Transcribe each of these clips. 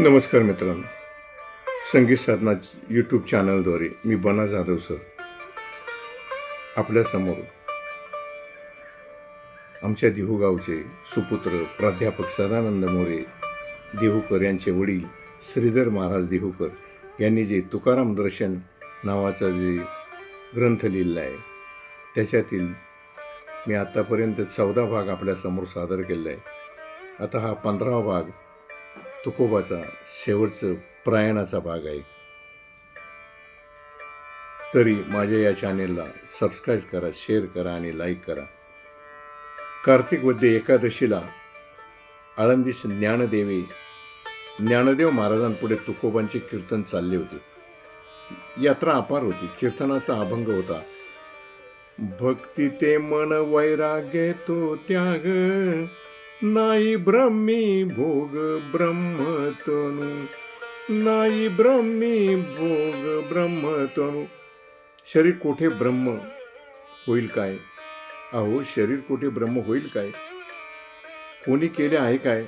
नमस्कार मित्रांनो, संगीत साधना यूट्यूब चॅनलद्वारे मी बना जाधव सर आपल्यासमोर आमच्या देहूगावचे सुपुत्र प्राध्यापक सदानंद मोरे देहूकर यांचे वडील श्रीधर महाराज देहूकर यांनी जे तुकाराम दर्शन नावाचा जे ग्रंथ लिहिला आहे त्याच्यातील मी आतापर्यंत 14 भाग आपल्यासमोर सादर केला आहे। आता हा 15वा भाग तुकोबाचा शेवटचा प्रयाणाचा भाग आहे। तरी माझ्या या चॅनेलला सबस्क्राईब करा, शेअर करा आणि लाईक करा। कार्तिक वद्य एकादशीला आळंदीस ज्ञानदेव महाराजांपुढे तुकोबांचे कीर्तन चालले होते। यात्रा अपार होती, कीर्तनाचा अभंग होता। भक्ती ते मन वैराग्य तो त्याग, नाही ब्रह्मी भोग ब्रह्मतनु, नाही ब्रह्मी भोग ब्रह्मतनु। शरीर कोठे ब्रह्म होईल काय? अहो, शरीर कोठे ब्रह्म होईल काय? कोणी केले आहे काय?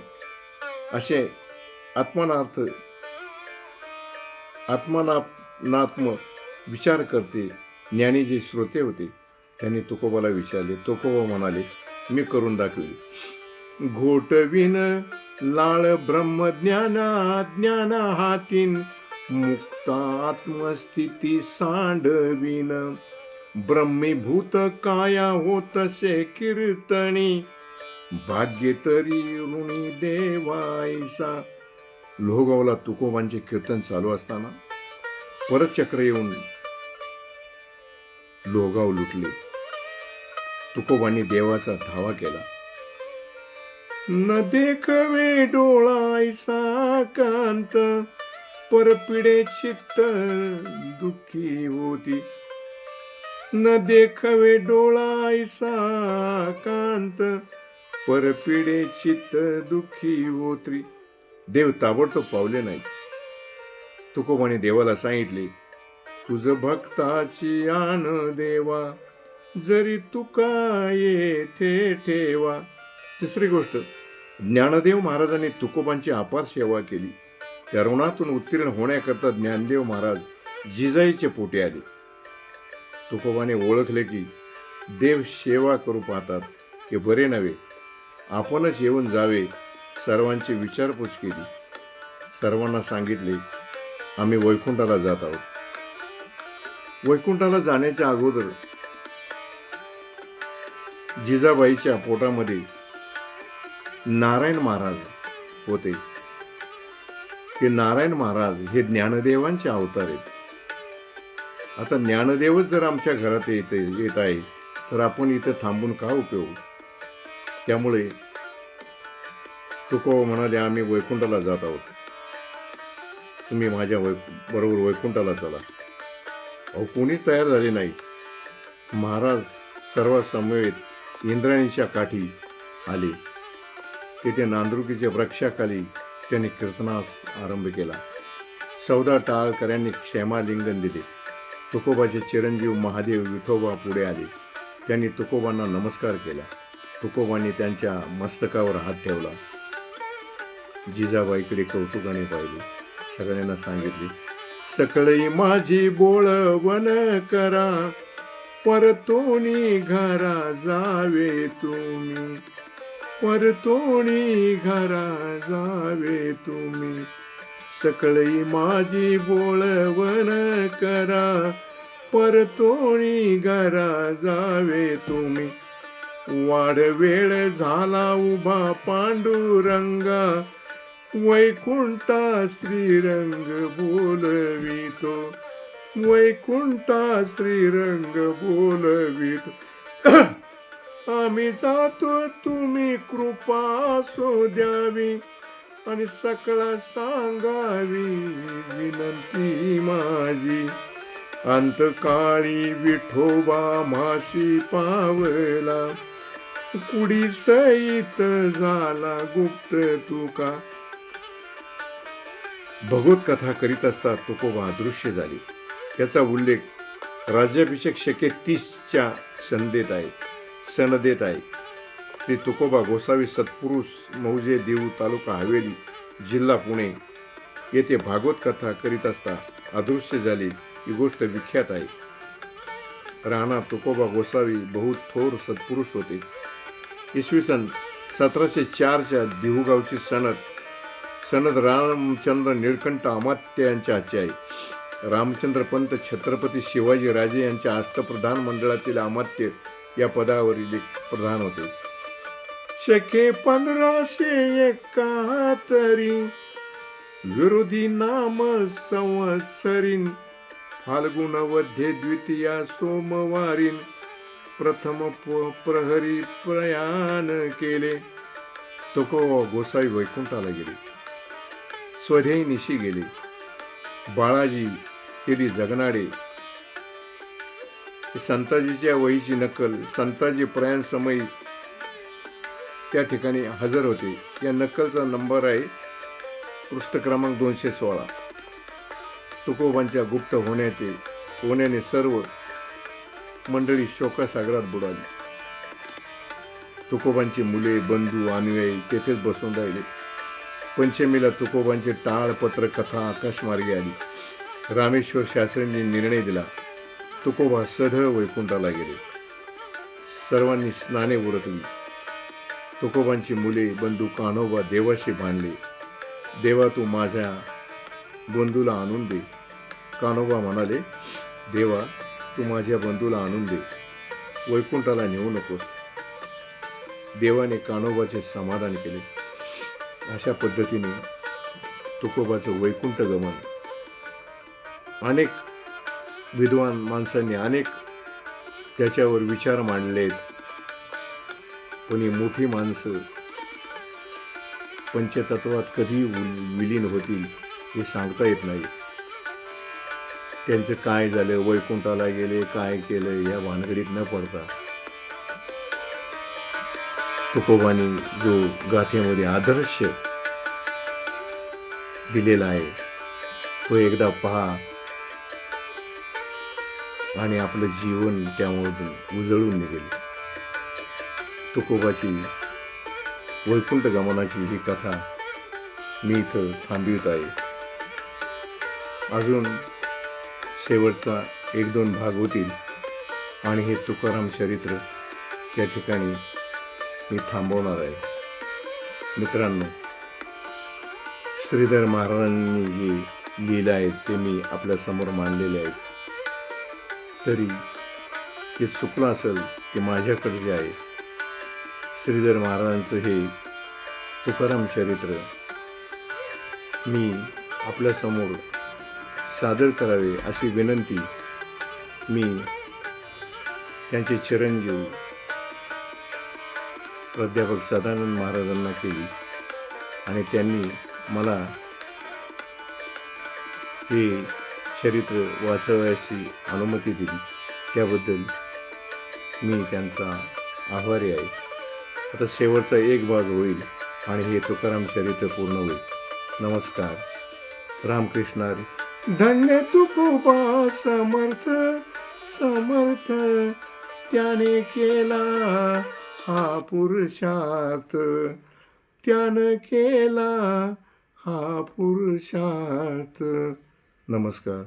असे आत्मनात्म विचार करते ज्ञानी जे श्रोते होते त्यांनी तुकोबाला विचारले। तुकोबा म्हणाले, मी करून दाखवेल। घोटविन लाळ ब्रह्मज्ञाना ज्ञान हातीन, मुक्त आत्मस्थिती सांडविन, ब्रह्मीभूत काया होतसे कीर्तनी, भाग्य तरी ऋणी देवायसा। लोहगावला तुकोबांचे कीर्तन चालू असताना परत चक्र येऊन लोहगाव लुटले। तुकोबांनी देवाचा धावा केला। न देखवे डोळायसा कांत, परपिडे चित्त दुःखी होती, न देखवे डोळायसा कांत, परपिडे चित्त दुःखी होती। देव ताबडतोब पावले नाही। तुकोबाने देवाला सांगितले, तुझ भक्ताची आन देवा, जरी तुका येथे ठेवा। तिसरी गोष्ट, ज्ञानदेव महाराजांनी तुकोबांची अपार सेवा केली। त्या ऋणातून उत्तीर्ण होण्याकरता ज्ञानदेव महाराज जिजाईचे पोटी आले। तुकोबाने ओळखले की देव सेवा करू पाहतात हे बरे नव्हे, आपणच येऊन जावे। सर्वांची विचारपूस केली, सर्वांना सांगितले, आम्ही वैकुंठाला जात आहोत। वैकुंठाला जाण्याच्या अगोदर जिजाबाईच्या पोटामध्ये नारायण महाराज होते। ते नारायण महाराज हे ज्ञानदेवांचे अवतार आहेत। आता ज्ञानदेवच जर आमच्या घरात येत आहे तर आपण इथं थांबून का उपयोग? त्यामुळे तुकोबा म्हणाले, आम्ही वैकुंठाला जात आहोत, तुम्ही माझ्या बरोबर वैकुंठाला चला। अहो, कोणीच तयार झाले नाही। महाराज सर्वांसमवेत इंद्रायणीच्या काठी आले। तेथे नांदुरकीच्या वृक्षाखाली त्यांनी कीर्तनास आरंभ केला। 14 टाळकऱ्यांनी क्षेमालिंगन दिले। तुकोबाचे चिरंजीव महादेव विठोबा पुढे आले। त्यांनी तुकोबांना नमस्कार केला। तुकोबांनी त्यांच्या मस्तकावर हात ठेवला। जिजाबाईकडे कौतुकाने पाहिले। सगळ्यांना सांगितले, सकळई माझी बोळवण करा, परतोनी घरा जावे तुम्ही, परतोनी घरा जावे तुम्ही। सकळई माझी बोळवण करा, परतोनी घरा जावे तुम्ही। वाढ वेळ झाला उभा पांडुरंगा, वैकुंठा श्रीरंग बोलवितो, वैकुंठा श्रीरंग बोलवितो। आम्ही जातो, तुम्ही कृपा सो द्यावी, आणि सकळा सांगावी विनंती माझी। अंतकाळी विठोबा माशी पावला, कुडी सहित झाला गुप्त तुका। भगवत कथा करीत असता तुकोबा अदृश्य झाले। त्याचा उल्लेख राज्याभिषेक शके 30च्या सनदेत आहे। श्री तुकोबा गोसावी सत्पुरुष मौजे देऊ तालुका हवेली जिल्हा पुणे येथे भागवत कथा करीत असता अदृश्य झाली ही गोष्ट विख्यात आहे. राणा तुकोबा गोसावी बहुत थोर सत्पुरुष होते. इसवी सन 1704च्या देहुगावची सनद रामचंद्र निळकंठ अमात्य यांच्या हातची आहे. रामचंद्र पंत छत्रपती शिवाजी राजे यांच्या अष्टप्रधान मंडळातील अमात्य या पदावरील एक प्रधान होते. शके 1571 विरोधी नाम संवत्सरीन फाल्गुन वध्ये द्वितीया सोमवारीन प्रथम प्रहरी प्रयाण केले. तुकोबा गोसावी वैकुंठाला गेले. स्वधेय निशी गेले. बाळाजी केली जगनाडे. संताजीच्या वहीची नक्कल संताजी प्रयाण समयी त्या ठिकाणी हजर होते. या नक्कलचा नंबर आहे पृष्ठ क्रमांक 216. तुकोबांच्या गुप्त होण्याने सर्व मंडळी शोकसागरात बुडाली. तुकोबांची मुले बंधू अनुयायी तेथेच बसून राहिले. पंचमीला तुकोबांची टाळपत्र कथा आकाशमार्गी आली. रामेश्वर शास्त्रींनी निर्णय दिला. तुकोबा सढळ वैकुंठाला गेले. सर्वांनी स्नाने उरकली. तुकोबांची मुले बंधू कान्होबा देवाशी भांडले. देवा तू माझ्या बंधूला आणून दे. कान्होबा म्हणाले, देवा तू माझ्या बंधूला आणून दे, वैकुंठाला नेऊ नकोस. देवाने कान्होबाचे समाधान केले. अशा पद्धतीने तुकोबाचं वैकुंठ गमन अनेक विद्वान माणसांनी अनेक त्याच्यावर विचार मांडलेत. पण ही मोठी माणसं पंचतत्वात कधी विलीन होतील हे सांगता येत नाही. त्यांचं काय झालं, वैकुंठाला गेले, काय केलं या भानगडीत न पडता तुकोबांनी जो गाथेमध्ये आदर्श दिलेला आहे तो एकदा पहा आणि आपलं जीवन त्यामधून उजळून निघेल. तुकोबाची वैकुंठ गमनाची ही कथा मी इथं थांबवित आहे. अजून शेवटचा 1-2 भाग होतील आणि हे तुकाराम चरित्र त्या ठिकाणी मी थांबवणार आहे. मित्रांनो, श्रीधर महाराजांनी जे लिहिलं आहे ते मी आपल्यासमोर मांडलेले आहेत. तरी ते चुकलं असेल ते माझ्याकडे जे आहे श्रीधर महाराजांचं हे तुकाराम चरित्र मी आपल्यासमोर सादर करावे अशी विनंती मी त्यांचे चिरंजीव प्राध्यापक सदानंद महाराजांना केली आणि त्यांनी मला हे चरित्र वाचवयाची अनुमती दिली. त्याबद्दल मी त्यांचा आभारी आहे. आता शेवटचा एक भाग होईल आणि हे तुकाराम चरित्र पूर्ण होईल. नमस्कार. रामकृष्ण हरी. धन्य तुकोबा समर्थ समर्थ त्याने केला हा पुरुषार्थ, त्यानं केला हा पुरुषार्थ. नमस्कार.